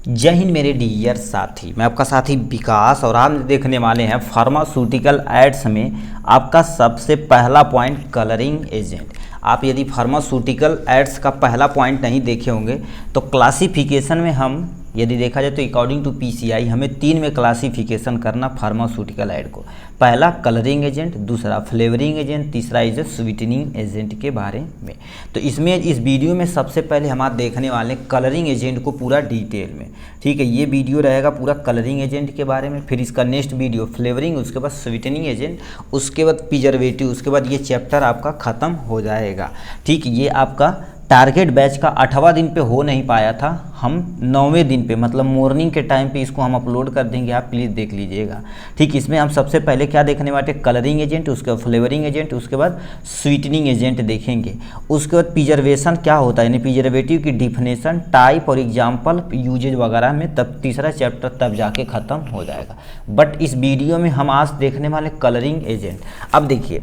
जय हिंद मेरे डियर साथी, मैं आपका साथी विकास और आज देखने वाले हैं फार्मास्यूटिकल एड्स में आपका सबसे पहला पॉइंट कलरिंग एजेंट। आप यदि फार्मास्यूटिकल एड्स का पहला पॉइंट नहीं देखे होंगे तो क्लासिफिकेशन में हम यदि देखा जाए तो अकॉर्डिंग टू पीसीआई हमें 3 में क्लासिफिकेशन करना फार्मास्यूटिकल एड को। पहला कलरिंग एजेंट, दूसरा फ्लेवरिंग एजेंट, तीसरा इज स्वीटनिंग एजेंट के बारे में। तो इसमें इस वीडियो में सबसे पहले हम आप देखने वाले हैं कलरिंग एजेंट को पूरा डिटेल में। ठीक है, ये वीडियो रहेगा पूरा कलरिंग एजेंट के बारे में, फिर इसका नेक्स्ट वीडियो फ्लेवरिंग, उसके बाद स्वीटनिंग एजेंट, उसके बाद प्रिजर्वेटिव, उसके बाद ये चैप्टर आपका ख़त्म हो जाएगा। ठीक, ये आपका टारगेट बैच का 8वां दिन पे हो नहीं पाया था, हम 9वें दिन पे मतलब मॉर्निंग के टाइम पे इसको हम अपलोड कर देंगे, आप प्लीज़ देख लीजिएगा। ठीक, इसमें हम सबसे पहले क्या देखने वाले, कलरिंग एजेंट, उसके बाद फ्लेवरिंग एजेंट, उसके बाद स्वीटनिंग एजेंट देखेंगे। उसके बाद प्रिजर्वेशन क्या होता है, यानी प्रिजर्वेटिव की डिफिनेशन, टाइप और एग्जाम्पल, यूजेज वगैरह में, तब तीसरा चैप्टर तब जाके ख़त्म हो जाएगा। बट इस वीडियो में हम आज देखने वाले कलरिंग एजेंट। अब देखिए,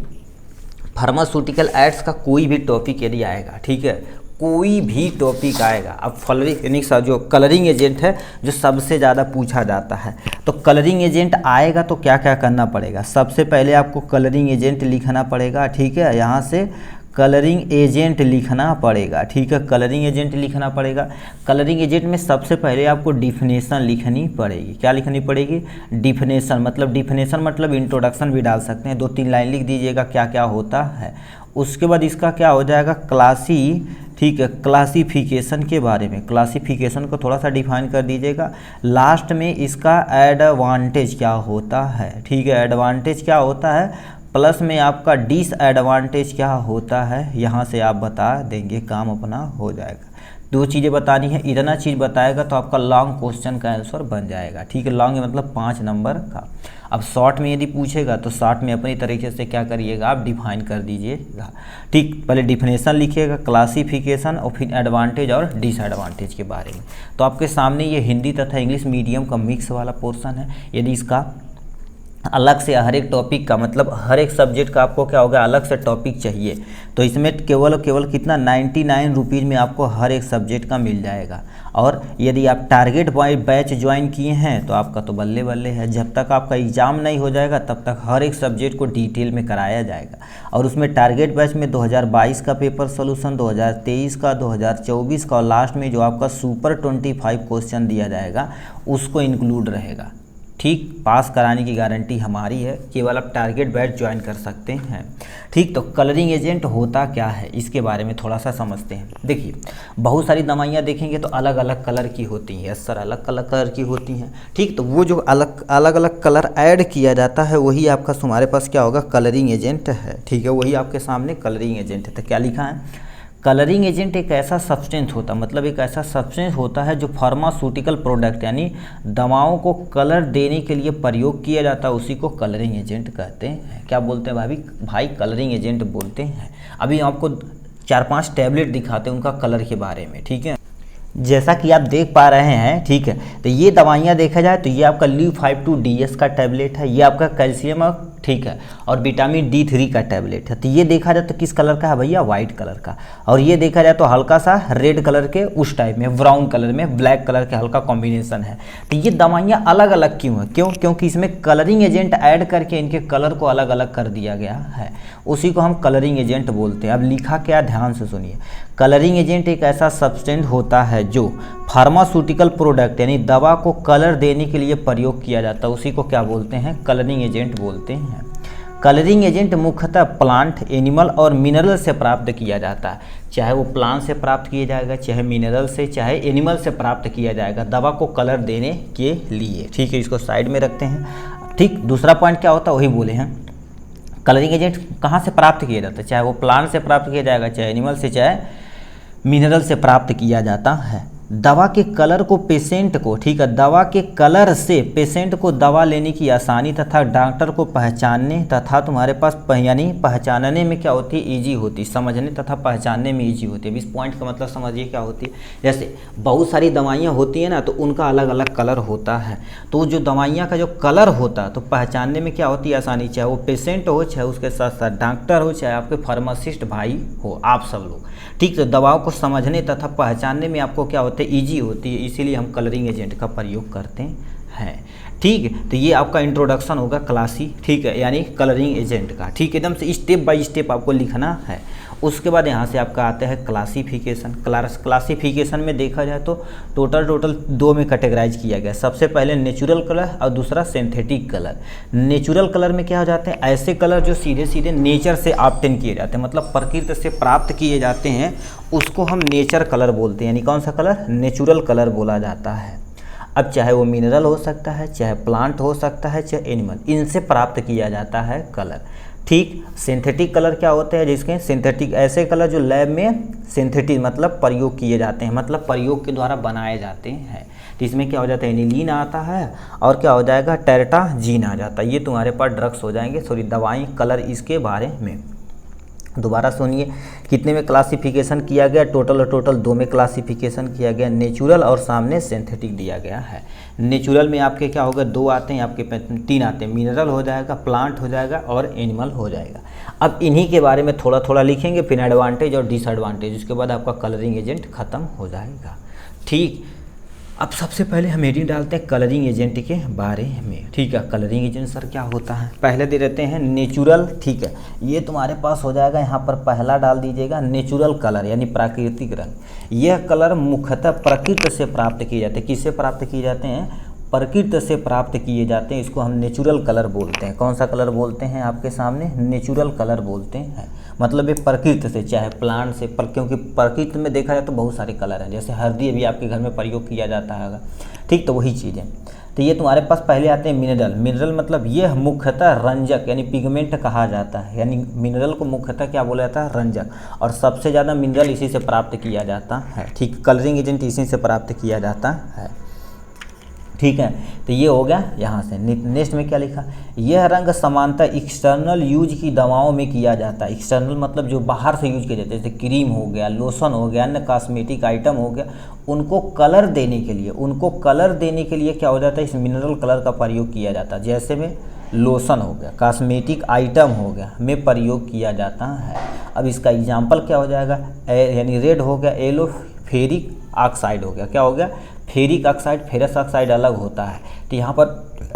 फार्मास्यूटिकल एड्स का कोई भी टॉपिक यदि आएगा, ठीक है, कोई भी टॉपिक आएगा, अब फ्लेवरिंग जो कलरिंग एजेंट है जो सबसे ज़्यादा पूछा जाता है, तो कलरिंग एजेंट आएगा तो क्या क्या करना पड़ेगा। सबसे पहले आपको कलरिंग एजेंट लिखना पड़ेगा। ठीक है, यहाँ से कलरिंग एजेंट लिखना पड़ेगा। ठीक है, कलरिंग एजेंट लिखना पड़ेगा। कलरिंग एजेंट में सबसे पहले आपको डिफिनेशन लिखनी पड़ेगी। क्या लिखनी पड़ेगी, डिफिनेशन। मतलब डिफिनेशन मतलब इंट्रोडक्शन भी डाल सकते हैं, 2-3 लाइन लिख दीजिएगा क्या क्या होता है। उसके बाद इसका क्या हो जाएगा, ठीक है, क्लासिफिकेशन के बारे में, क्लासिफिकेशन को थोड़ा सा डिफाइन कर दीजिएगा। लास्ट में इसका एडवांटेज क्या होता है। ठीक है, एडवांटेज क्या होता है, प्लस में आपका डिसएडवांटेज क्या होता है, यहाँ से आप बता देंगे, काम अपना हो जाएगा। 2 चीज़ें बतानी है, इतना चीज़ बताएगा तो आपका लॉन्ग क्वेश्चन का आंसर बन जाएगा। ठीक है, लॉन्ग मतलब 5 नंबर का। अब शॉर्ट में यदि पूछेगा तो शॉर्ट में अपनी तरीके से क्या करिएगा, आप डिफाइन कर दीजिएगा। ठीक, पहले डिफिनेशन लिखिएगा, क्लासिफिकेशन और फिर एडवांटेज और डिसएडवांटेज के बारे में। तो आपके सामने ये हिंदी तथा इंग्लिश मीडियम का मिक्स वाला पोर्शन है। यदि इसका अलग से हर एक टॉपिक का मतलब हर एक सब्जेक्ट का आपको क्या होगा, अलग से टॉपिक चाहिए तो इसमें केवल कितना 99 रुपीज़ में आपको हर एक सब्जेक्ट का मिल जाएगा। और यदि आप टारगेट बैच ज्वाइन किए हैं तो आपका तो बल्ले बल्ले है, जब तक आपका एग्ज़ाम नहीं हो जाएगा तब तक हर एक सब्जेक्ट को डिटेल में कराया जाएगा। और उसमें टारगेट बैच में 2022 का पेपर सोल्यूशन, 2023 का, 2024 का और लास्ट में जो आपका सुपर 25 क्वेश्चन दिया जाएगा उसको इंक्लूड रहेगा। ठीक, पास कराने की गारंटी हमारी है, केवल आप टारगेट बैच ज्वाइन कर सकते हैं। ठीक, तो कलरिंग एजेंट होता क्या है इसके बारे में थोड़ा सा समझते हैं। देखिए, बहुत सारी दवाइयाँ देखेंगे तो अलग अलग कलर की होती हैं, सर अलग अलग कलर की होती हैं। ठीक, तो वो जो अलग अलग कलर ऐड किया जाता है वही आपका हमारे पास क्या होगा, कलरिंग एजेंट है। ठीक है, वही आपके सामने कलरिंग एजेंट है। तो क्या लिखा है, कलरिंग एजेंट एक ऐसा सब्सटेंस होता, मतलब एक ऐसा सब्सटेंस होता है जो फार्मास्यूटिकल प्रोडक्ट यानी दवाओं को कलर देने के लिए प्रयोग किया जाता है, उसी को कलरिंग एजेंट कहते हैं। क्या बोलते हैं भाई कलरिंग एजेंट बोलते हैं। अभी आपको 4-5 टैबलेट दिखाते हैं उनका कलर के बारे में। ठीक है, जैसा कि आप देख पा रहे हैं। ठीक है, तो ये दवाइयाँ देखा जाए तो ये आपका LEW52DS का टैबलेट है, ये आपका कैल्शियम, ठीक है, और विटामिन D3 का टैबलेट है। तो ये देखा जाए तो किस कलर का है भैया, वाइट कलर का। और ये देखा जाए तो हल्का सा रेड कलर के उस टाइप में, ब्राउन कलर में ब्लैक कलर के हल्का कॉम्बिनेशन है। तो ये दवाइयाँ अलग अलग क्यों है, क्योंकि इसमें कलरिंग एजेंट ऐड करके इनके कलर को अलग अलग कर दिया गया है, उसी को हम कलरिंग एजेंट बोलते हैं। अब लिखा क्या, ध्यान से सुनिए, कलरिंग एजेंट एक ऐसा सब्सटेंस होता है जो फार्मास्यूटिकल प्रोडक्ट यानी दवा को कलर देने के लिए प्रयोग किया जाता है, उसी को क्या बोलते हैं, कलरिंग एजेंट बोलते हैं। कलरिंग एजेंट मुख्यतः प्लांट, एनिमल और मिनरल से प्राप्त किया जाता है, चाहे वो प्लांट से प्राप्त किया जाएगा, चाहे मिनरल से, चाहे एनिमल से प्राप्त किया जाएगा दवा को कलर देने के लिए। ठीक है, इसको साइड में रखते हैं। ठीक, दूसरा पॉइंट क्या होता है वही बोले हैं, कलरिंग एजेंट कहाँ से प्राप्त किया जाता है, चाहे वो प्लांट से प्राप्त किया जाएगा, चाहे एनिमल से, चाहे मिनरल से प्राप्त किया जाता है। दवा के कलर को पेशेंट को, ठीक है, दवा के कलर से पेशेंट को दवा लेने की आसानी तथा डॉक्टर को पहचानने तथा तुम्हारे पास यानी पहचानने में क्या होती है, ईजी होती, समझने तथा पहचानने में ईजी होती है। इस पॉइंट का मतलब समझिए क्या होती है, जैसे बहुत सारी दवाइयाँ होती हैं ना तो उनका अलग अलग कलर होता है, तो जो दवाइयाँ का जो कलर होता है तो पहचानने में क्या होती है, आसानी, चाहे वो पेशेंट हो, चाहे उसके साथ साथ डॉक्टर हो, चाहे आपके फार्मासिस्ट भाई हो, आप सब लोग। ठीक, तो दवाओं को समझने तथा पहचानने में आपको क्या होता होते हैं, ईजी होती है, इसीलिए हम कलरिंग एजेंट का प्रयोग करते हैं। ठीक है, तो ये आपका इंट्रोडक्शन होगा क्लासी, ठीक है, यानी कलरिंग एजेंट का। ठीक है, एकदम से स्टेप बाय स्टेप आपको लिखना है। उसके बाद यहाँ से आपका आता है क्लासिफिकेशन। क्लासिफिकेशन में देखा जाए तो टोटल 2 में कैटेगराइज किया गया। सबसे पहले नेचुरल कलर और दूसरा सिंथेटिक कलर। नेचुरल कलर में क्या हो जाते हैं, ऐसे कलर जो सीधे सीधे नेचर से ऑब्टेन किए जाते हैं, मतलब प्रकृति से प्राप्त किए जाते हैं, उसको हम नेचर कलर बोलते हैं। यानी कौन सा कलर, नेचुरल कलर बोला जाता है। अब चाहे वो मिनरल हो सकता है, चाहे प्लांट हो सकता है, चाहे एनिमल, इनसे प्राप्त किया जाता है कलर। ठीक, सिंथेटिक कलर क्या होते हैं, जिसके सिंथेटिक ऐसे कलर जो लैब में सिंथेटिक मतलब प्रयोग किए जाते हैं, मतलब प्रयोग के द्वारा बनाए जाते हैं। तो इसमें क्या हो जाता है, एनिलीन आता है और क्या हो जाएगा, टेरेटाजीन आ जाता है। ये तुम्हारे पास ड्रग्स हो जाएंगे, सॉरी दवाई कलर इसके बारे में। दोबारा सुनिए, कितने में क्लासिफिकेशन किया गया, टोटल 2 में क्लासिफिकेशन किया गया। नेचुरल और सामने सिंथेटिक दिया गया है। नेचुरल में आपके क्या होगा, 2 आते हैं, आपके 3 आते हैं, मिनरल हो जाएगा, प्लांट हो जाएगा और एनिमल हो जाएगा। अब इन्हीं के बारे में थोड़ा लिखेंगे, फिर एडवांटेज और डिसएडवांटेज, उसके बाद आपका कलरिंग एजेंट खत्म हो जाएगा। ठीक, अब सबसे पहले हम हेडिंग डालते हैं कलरिंग एजेंट के बारे में। ठीक है, कलरिंग एजेंट सर क्या होता है, पहले दे देते हैं नेचुरल। ठीक है, ये तुम्हारे पास हो जाएगा, यहाँ पर पहला डाल दीजिएगा नेचुरल कलर, यानी प्राकृतिक रंग। यह कलर मुख्यतः प्रकृति से प्राप्त किए जाते हैं। किससे प्राप्त किए जाते हैं, प्रकृति से प्राप्त किए जाते हैं। इसको हम नेचुरल कलर बोलते हैं। कौन सा कलर बोलते हैं, आपके सामने नेचुरल कलर बोलते हैं। मतलब ये प्रकृति से, चाहे प्लांट से, क्योंकि प्रकृति में देखा जाए तो बहुत सारे कलर हैं, जैसे हल्दी अभी आपके घर में प्रयोग किया जाता है। ठीक, तो वही चीज़ है। तो ये तुम्हारे पास पहले आते हैं मिनरल। मिनरल मतलब यह मुख्यतः रंजक यानी पिगमेंट कहा जाता है, यानी मिनरल को मुख्यतः क्या बोला जाता है, रंजक। और सबसे ज़्यादा मिनरल इसी से प्राप्त किया जाता है। ठीक, कलरिंग एजेंट इसी से प्राप्त किया जाता है। ठीक है, तो ये हो गया यहाँ से। नेक्स्ट में क्या लिखा, यह रंग समानता एक्सटर्नल यूज की दवाओं में किया जाता है। एक्सटर्नल मतलब जो बाहर से यूज किए जाते हैं, जैसे क्रीम हो गया, लोशन हो गया, अन्य कॉस्मेटिक आइटम हो गया, उनको कलर देने के लिए क्या हो जाता है, इस मिनरल कलर का प्रयोग किया जाता है। जैसे में लोशन हो गया, कॉस्मेटिक आइटम हो गया, में प्रयोग किया जाता है। अब इसका एग्जाम्पल क्या हो जाएगा, यानी रेड हो गया, येलो फेरिक ऑक्साइड हो गया। क्या हो गया, फेरिक ऑक्साइड, फेरस ऑक्साइड अलग होता है, तो यहाँ पर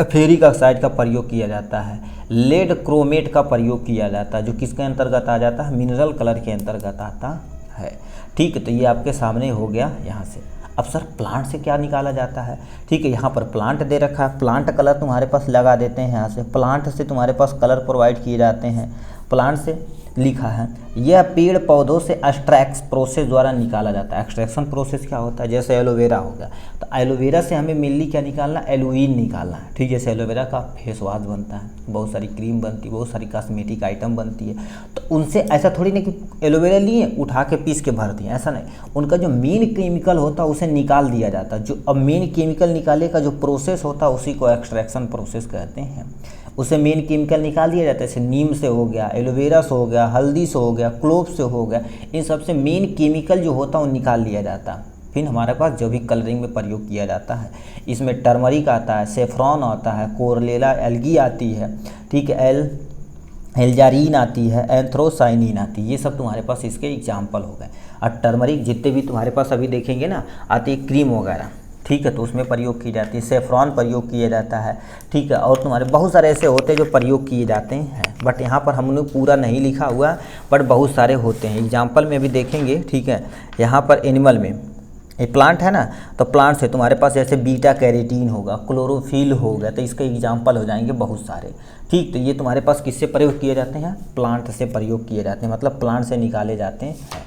फेरिक ऑक्साइड का प्रयोग किया जाता है। लेड क्रोमेट का प्रयोग किया जाता है, जो किसके अंतर्गत आ जाता है, मिनरल कलर के अंतर्गत आता है। ठीक है, तो ये आपके सामने हो गया यहाँ से। अब सर प्लांट से क्या निकाला जाता है, ठीक है, यहाँ पर प्लांट दे रखा है, प्लांट कलर तुम्हारे पास लगा देते हैं यहाँ से। प्लांट से तुम्हारे पास कलर प्रोवाइड किए जाते हैं। प्लांट से लिखा है, यह पेड़ पौधों से एक्सट्रैक्शन प्रोसेस द्वारा निकाला जाता है। एक्सट्रैक्शन प्रोसेस क्या होता है, जैसे एलोवेरा हो गया, तो एलोवेरा से हमें मेनली क्या निकालना, एलोइन निकालना है। ठीक है, जैसे एलोवेरा का फेस वॉश बनता है, बहुत सारी क्रीम बनती है, बहुत सारी कॉस्मेटिक आइटम बनती है। तो उनसे ऐसा थोड़ी नहीं कि एलोवेरा लिए उठा के पीस के भर दिए, ऐसा नहीं। उनका जो मेन केमिकल होता है उसे निकाल दिया जाता है। जो अब मेन केमिकल निकाले का जो प्रोसेस होता है उसी को एक्सट्रैक्शन प्रोसेस कहते हैं। उसे मेन केमिकल निकाल दिया जाता है, जैसे नीम से हो गया, एलोवेरा से हो गया, हल्दी से हो गया, क्लोव से हो गया, इन सब से मेन केमिकल जो होता है वो निकाल लिया जाता है। फिर हमारे पास जो भी कलरिंग में प्रयोग किया जाता है, इसमें टर्मरिक आता है, सेफ्रॉन आता है, कोरलेला एल्गी आती है, ठीक है, एल्जारीन आती है, एंथ्रोसाइनिन आती है। ये सब तुम्हारे पास इसके एग्जाम्पल हो गए। और टर्मरिक जितने भी तुम्हारे पास अभी देखेंगे ना, आती है क्रीम वगैरह, ठीक है, तो उसमें प्रयोग की जाती है। सेफ्रॉन प्रयोग किया जाता है, ठीक है, और तुम्हारे बहुत सारे ऐसे होते हैं जो प्रयोग किए जाते हैं, बट यहाँ पर हमने पूरा नहीं लिखा हुआ, बट बहुत सारे होते हैं। एग्जाम्पल में भी देखेंगे, ठीक है। यहाँ पर एनिमल में ये प्लांट है ना, तो प्लांट से तुम्हारे पास जैसे बीटा कैरोटीन होगा, क्लोरोफिल होगा, तो इसके एग्जाम्पल हो जाएंगे बहुत सारे। ठीक, तो ये तुम्हारे पास किससे प्रयोग किए जाते हैं, प्लांट से प्रयोग किए जाते हैं, मतलब प्लांट से निकाले जाते हैं।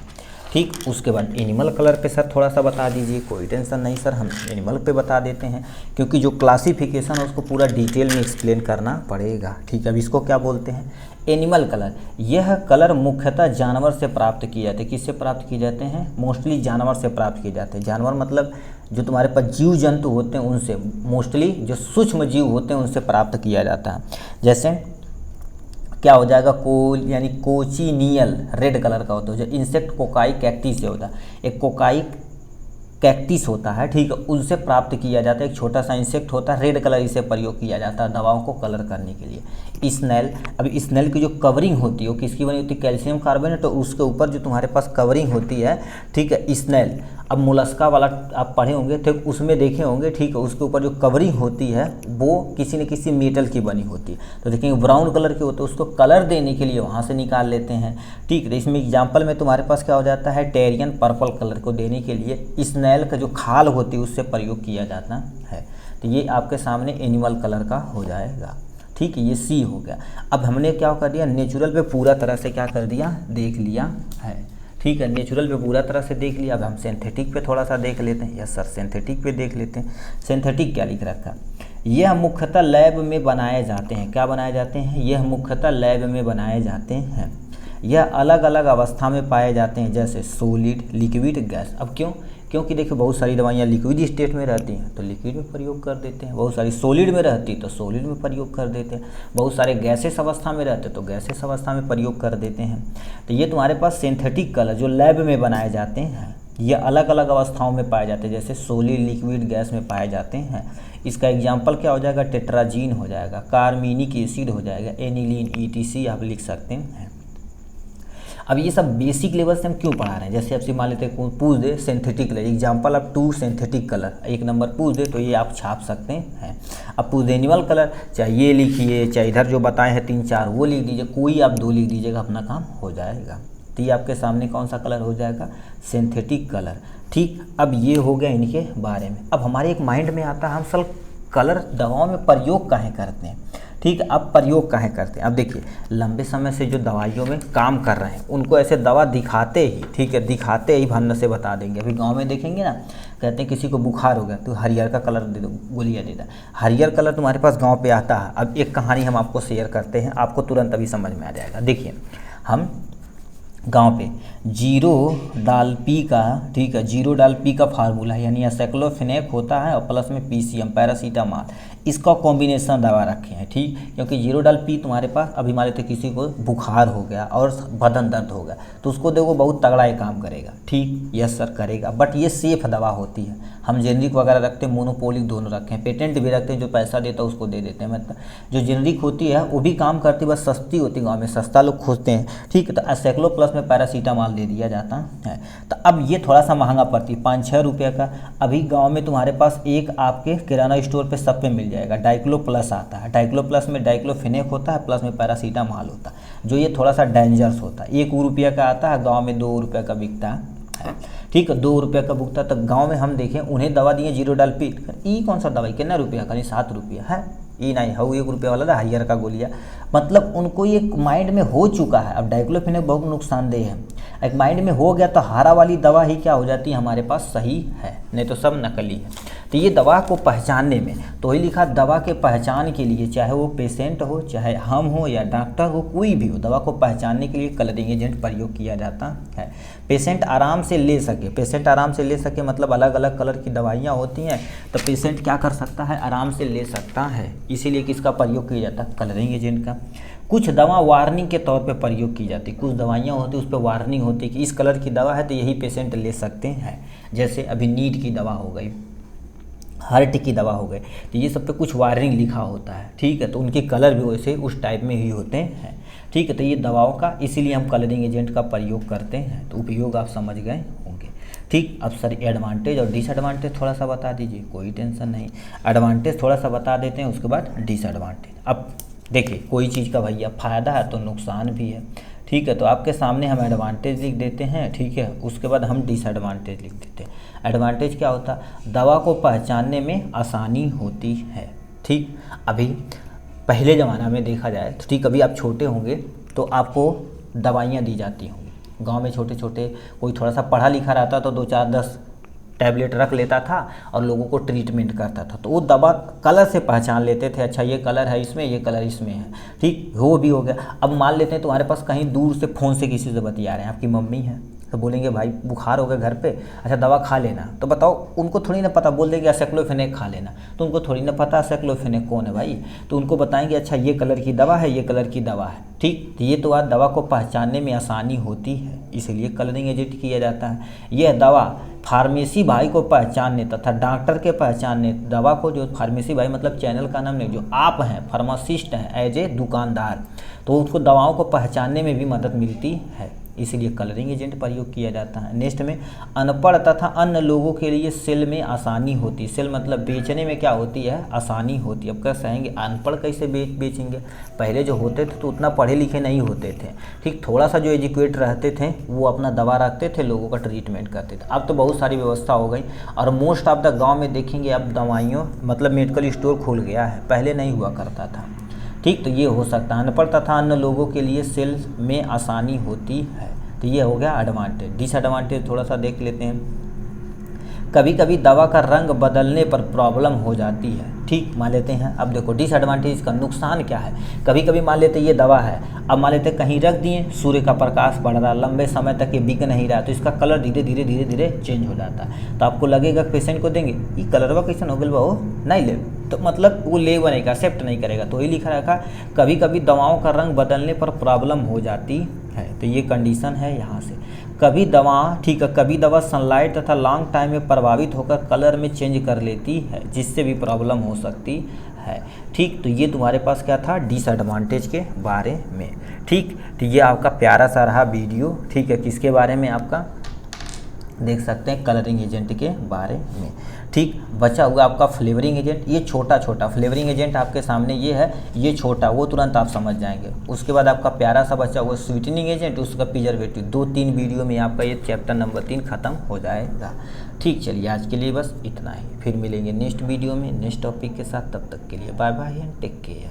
ठीक, उसके बाद एनिमल कलर पे सर थोड़ा सा बता दीजिए। कोई टेंशन नहीं सर, हम एनिमल पे बता देते हैं, क्योंकि जो क्लासिफिकेशन है उसको पूरा डिटेल में एक्सप्लेन करना पड़ेगा। ठीक है, अब इसको क्या बोलते हैं, एनिमल कलर। यह कलर मुख्यतः जानवर से प्राप्त किए जाते हैं। किससे प्राप्त किए जाते हैं, मोस्टली जानवर से प्राप्त किए जाते हैं। जानवर मतलब जो तुम्हारे पास जीव जंतु होते हैं उनसे, मोस्टली जो सूक्ष्म जीव होते हैं उनसे प्राप्त किया जाता है। जैसे क्या हो जाएगा, यानी कोचिनियल रेड कलर का होता है, जो इंसेक्ट कोकाई कैक्टिस से होता है। एक कोकाई कैक्टिस होता है, ठीक है, उनसे प्राप्त किया जाता है। एक छोटा सा इंसेक्ट होता है, रेड कलर इसे प्रयोग किया जाता है दवाओं को कलर करने के लिए। स्नेल। अब स्नेल की जो कवरिंग होती है वो किसकी बनी होती है, कैल्शियम कार्बोनेट, तो उसके ऊपर जो तुम्हारे पास कवरिंग होती है, ठीक है, स्नेल। अब मोलस्का वाला आप पढ़े होंगे, ठीक, उसमें देखे होंगे, ठीक है, उसके ऊपर जो कवरिंग होती है वो किसी न किसी मेटल की बनी होती है। तो देखेंगे ब्राउन कलर के होते हैं, उसको कलर देने के लिए वहाँ से निकाल लेते हैं, ठीक है। इसमें एग्जाम्पल में तुम्हारे पास क्या हो जाता है, टेरियन पर्पल कलर को देने के लिए स्नेल का जो खाल होती है उससे प्रयोग किया जाता है। तो ये आपके सामने एनिमल कलर का हो जाएगा, ठीक है, ये सी हो गया। अब हमने क्या कर दिया, नेचुरल पे पूरा तरह से क्या कर दिया, देख लिया है, ठीक है, नेचुरल पे पूरा तरह से देख लिया। अब हम सिंथेटिक पे थोड़ा सा देख लेते हैं। यस सर, सिंथेटिक पे देख लेते हैं। सिंथेटिक क्या लिख रखा, यह मुख्यतः लैब में बनाए जाते हैं। क्या बनाए जाते हैं, यह मुख्यतः लैब में बनाए जाते हैं। यह अलग अलग अवस्था में पाए जाते हैं, जैसे सॉलिड, लिक्विड, गैस। अब क्यों, क्योंकि देखिए बहुत सारी दवाइयाँ लिक्विड स्टेट में रहती हैं तो लिक्विड में प्रयोग कर देते हैं, बहुत सारी सॉलिड में रहती तो सॉलिड में प्रयोग कर देते हैं, बहुत सारे गैसेस अवस्था में रहते तो गैसेस अवस्था में प्रयोग कर देते हैं। तो ये तुम्हारे पास सिंथेटिक कलर जो लैब में बनाए जाते हैं, ये अलग अलग अवस्थाओं में पाए जाते हैं, जैसे सॉलिड, लिक्विड, गैस में पाए जाते हैं। इसका एग्जाम्पल क्या हो जाएगा, टेट्राजीन हो जाएगा, कार्बनिक एसिड हो जाएगा, एनिलीन, ETC आप लिख सकते हैं। अब ये सब बेसिक लेवल से हम क्यों पढ़ा रहे हैं, जैसे आपसे मान लेते हैं पूछ दे सिंथेटिक कलर, एग्जाम्पल अब 2 सिंथेटिक कलर, एक नंबर पूछ दे तो ये आप छाप सकते हैं। अब पूछ दे एनिमल कलर, चाहे ये लिखिए चाहे इधर जो बताए हैं 3-4 वो लिख दीजिए, कोई आप 2 लिख दीजिएगा, अपना काम हो जाएगा। तो ये आपके सामने कौन सा कलर हो जाएगा, सिंथेटिक कलर, ठीक। अब ये हो गया इनके बारे में। अब हमारे एक माइंड में आता है, हम सब कलर दवाओं में प्रयोग काहे करते हैं, ठीक है। अब प्रयोग काहे करते हैं, अब देखिए लंबे समय से जो दवाइयों में काम कर रहे हैं उनको ऐसे दवा दिखाते ही, ठीक है, दिखाते ही भन्न से बता देंगे। अभी गांव में देखेंगे ना, कहते हैं किसी को बुखार हो गया तो हरियर का कलर दे दो, गोलियाँ दे दो, हरियर कलर तुम्हारे पास गाँव पे आता है। अब एक कहानी हम आपको शेयर करते हैं, आपको तुरंत अभी समझ में आ जाएगा। देखिए हम गांव पे जीरो डाल पी का, ठीक है, जीरो डाल पी का फार्मूला है, यानी एसाइक्लोफेनेक होता है और प्लस में PCM, पैरासीटामॉल, इसका कॉम्बिनेशन दवा रखे हैं, ठीक। क्योंकि जीरो डाल पी तुम्हारे पास, अभी मान लेते किसी को बुखार हो गया और बदन दर्द हो गया तो उसको देखो बहुत तगड़ा ये काम करेगा, ठीक, यस सर करेगा, बट ये सेफ दवा होती है। हम जेनरिक वगैरह रखते हैं, मोनोपोलिक दोनों रखे हैं, पेटेंट भी रखते हैं, जो पैसा देता है उसको दे देते हैं। मतलब जो जेनरिक होती है वो भी काम करती है, बस सस्ती होती है, गाँव में सस्ता लोग खोजते हैं, ठीक है। तो एसाइक्लो प्लस में पैरासीटामॉल दे दिया जाता है। तो अब ये थोड़ा सा महंगा पड़ती है, 5-6 रुपये का। अभी गांव में तुम्हारे पास एक आपके किराना स्टोर पे सब पे मिल जाएगा, डाइक्लो प्लस आता है। डाइक्लो प्लस में डाइक्लोफेनेक होता है, प्लस में पैरासीटामॉल होता है, जो ये थोड़ा सा डेंजरस होता है। 1 रुपये का आता है, गाँव में 2 रुपये का बिकता है, ठीक है, 2 रुपये का बिकता है। तो गाँव में हम देखें उन्हें दवा दिए जीरो डाल पी, ई कौन सा दवाई कितना रुपया, खाली 7 रुपया है, ये नहीं है, 1 रुपये वाला था हरियर का गोलियाँ। मतलब उनको ये माइंड में हो चुका है। अब डाइक्लोफेनेक बहुत नुकसानदेह है, एक माइंड में हो गया तो हारा वाली दवा ही क्या हो जाती है हमारे पास सही है, नहीं तो सब नकली है। तो ये दवा को पहचानने में, तो ही लिखा दवा के पहचान के लिए, चाहे वो पेशेंट हो, चाहे हम हो या डॉक्टर हो, कोई भी हो, दवा को पहचानने के लिए कलरिंग एजेंट प्रयोग किया जाता है। पेशेंट आराम से ले सके, पेशेंट आराम से ले सके मतलब अलग अलग कलर की दवाइयाँ होती हैं तो पेशेंट क्या कर सकता है, आराम से ले सकता है, इसीलिए किसका प्रयोग किया जाता है, कलरिंग एजेंट का। कुछ दवा वार्निंग के तौर पे प्रयोग की जाती है, कुछ दवाइयाँ होती है उस पर वार्निंग होती है कि इस कलर की दवा है तो यही पेशेंट ले सकते हैं। जैसे अभी नीट की दवा हो गई, हार्ट की दवा हो गई, तो ये सब पे कुछ वार्निंग लिखा होता है, ठीक है। तो उनके कलर भी वैसे उस टाइप में ही होते हैं, ठीक है। तो ये दवाओं का इसीलिए हम कलरिंग एजेंट का प्रयोग करते हैं। तो उपयोग आप समझ गए होंगे, ठीक। अब सर एडवांटेज और डिसएडवांटेज थोड़ा सा बता दीजिए, कोई टेंशन नहीं। एडवांटेज थोड़ा सा बता देते हैं, उसके बाद डिसएडवांटेज। अब देखिए कोई चीज़ का भैया फ़ायदा है तो नुकसान भी है, ठीक है। तो आपके सामने हम एडवांटेज लिख देते हैं, ठीक है, उसके बाद हम डिसएडवांटेज लिख देते हैं। एडवांटेज क्या होता है, दवा को पहचानने में आसानी होती है, ठीक। अभी पहले ज़माना में देखा जाए तो ठीक, अभी आप छोटे होंगे तो आपको दवाइयाँ दी जाती होंगी। गांव में छोटे छोटे कोई थोड़ा सा पढ़ा लिखा रहता तो 2-4-10 टैबलेट रख लेता था और लोगों को ट्रीटमेंट करता था। तो वो दवा कलर से पहचान लेते थे, अच्छा ये कलर है इसमें, ये कलर इसमें है, ठीक, वो भी हो गया। अब मान लेते हैं तुम्हारे पास कहीं दूर से फ़ोन से किसी से बतिया रहे हैं, आपकी मम्मी है, तो बोलेंगे भाई बुखार हो गया घर पे, अच्छा दवा खा लेना। तो बताओ उनको थोड़ी ना पता, बोल देंगे एसाइक्लोफेनेक खा लेना, तो उनको थोड़ी ना पता एसाइक्लोफेनेक कौन है भाई। तो उनको बताएंगे अच्छा ये कलर की दवा है, ये कलर की दवा है, ठीक। तो ये तो आज दवा को पहचानने में आसानी होती है, इसीलिए कलरिंग एजेंट किया जाता है। यह दवा फार्मेसी भाई को पहचानने तथा डॉक्टर के पहचानने दवा को, जो फार्मेसी भाई मतलब चैनल का नाम नहीं, जो आप हैं फार्मासिस्ट हैं एज ए दुकानदार, तो उसको दवाओं को पहचानने में भी मदद मिलती है, इसलिए कलरिंग एजेंट प्रयोग किया जाता है। नेक्स्ट में अनपढ़ तथा अन्य लोगों के लिए सेल में आसानी होती है। सेल मतलब बेचने में क्या होती है, आसानी होती है। अब क्या कहेंगे अनपढ़ कैसे बेचेंगे, पहले जो होते थे तो उतना पढ़े लिखे नहीं होते थे, ठीक, थोड़ा सा जो एजुकेट रहते थे वो अपना दवा रखते थे, लोगों का ट्रीटमेंट करते थे। अब तो बहुत सारी व्यवस्था हो गई और मोस्ट ऑफ द गाँव में देखेंगे अब दवाइयों मतलब मेडिकल स्टोर खुल गया है, पहले नहीं हुआ करता था, ठीक। तो ये हो सकता है अनपढ़ तथा अन्य लोगों के लिए सेल्स में आसानी होती है, तो ये हो गया एडवांटेज। डिसएडवांटेज थोड़ा सा देख लेते हैं। कभी कभी दवा का रंग बदलने पर प्रॉब्लम हो जाती है, ठीक, मान लेते हैं। अब देखो डिसएडवांटेज इसका नुकसान क्या है, कभी कभी मान लेते ये दवा है, अब मान लेते कहीं रख दिए, सूर्य का प्रकाश बढ़ रहा, लंबे समय तक ये बिक नहीं रहा, तो इसका कलर धीरे धीरे धीरे धीरे चेंज हो जाता है। तो आपको लगेगा पेशेंट को देंगे ये कलरवा कैसन हो गया वो नहीं ले, तो मतलब वो लेगा नहीं, एक्सेप्ट नहीं करेगा। तो वही लिखा रखा कभी कभी दवाओं का रंग बदलने पर प्रॉब्लम हो जाती है, तो ये कंडीशन है यहाँ से। कभी दवा, ठीक है, कभी दवा सनलाइट तथा लॉन्ग टाइम में प्रभावित होकर कलर में चेंज कर लेती है, जिससे भी प्रॉब्लम हो सकती है, ठीक। तो ये तुम्हारे पास क्या था डिसएडवांटेज के बारे में, ठीक। तो ये आपका प्यारा सा रहा वीडियो, ठीक है, किसके बारे में आपका देख सकते हैं कलरिंग एजेंट के बारे में, ठीक। बचा हुआ आपका फ्लेवरिंग एजेंट, ये छोटा छोटा फ्लेवरिंग एजेंट आपके सामने ये है, ये छोटा, वो तुरंत आप समझ जाएंगे। उसके बाद आपका प्यारा सा बचा हुआ स्वीटनिंग एजेंट, उसका प्रिजर्वेटिव, 2-3 वीडियो में आपका ये चैप्टर नंबर 3 खत्म हो जाएगा, ठीक। चलिए आज के लिए बस इतना ही, फिर मिलेंगे नेक्स्ट वीडियो में नेक्स्ट टॉपिक के साथ, तब तक के लिए bye bye and take care.